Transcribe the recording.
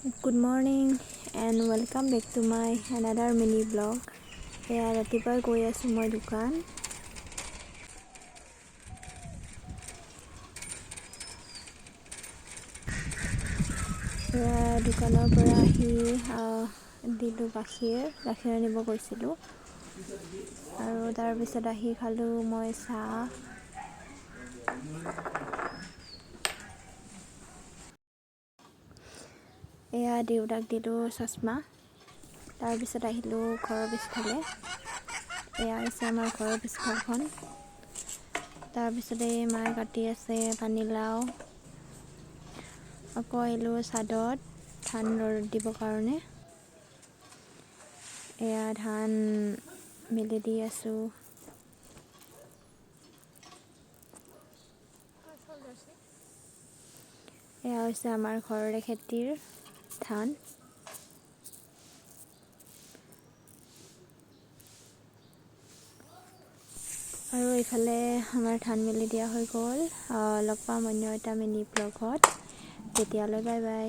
Good morning and welcome back to my another mini vlog. এয়া ৰাতিপুৱা গৈ আছোঁ মই দোকান। দোকানৰ পৰা আহি দিলোঁ গাখীৰ আনিব গৈছিলোঁ আৰু তাৰপিছত আহি খালোঁ মই চাহ। এয়া দেউতাক দিলোঁ চশমা। তাৰপিছত আহিলোঁ ঘৰৰ পিছফালে। এয়া হৈছে আমাৰ ঘৰৰ পিছফালখন। তাৰপিছতে মায়ে কাটি আছে পানীলাও। আকৌ আহিলোঁ ছাদত ধান ৰ'দ দিবৰ কাৰণে। এয়া ধান মেলি দি আছোঁ। এয়া হৈছে আমাৰ ঘৰৰে খেতিৰ ধান। আৰু এইফালে আমাৰ ধান মেলি দিয়া হৈ গ'ল। লগ পাম অন্য এটা মিনি ব্লগত। তেতিয়ালৈ বাই বাই।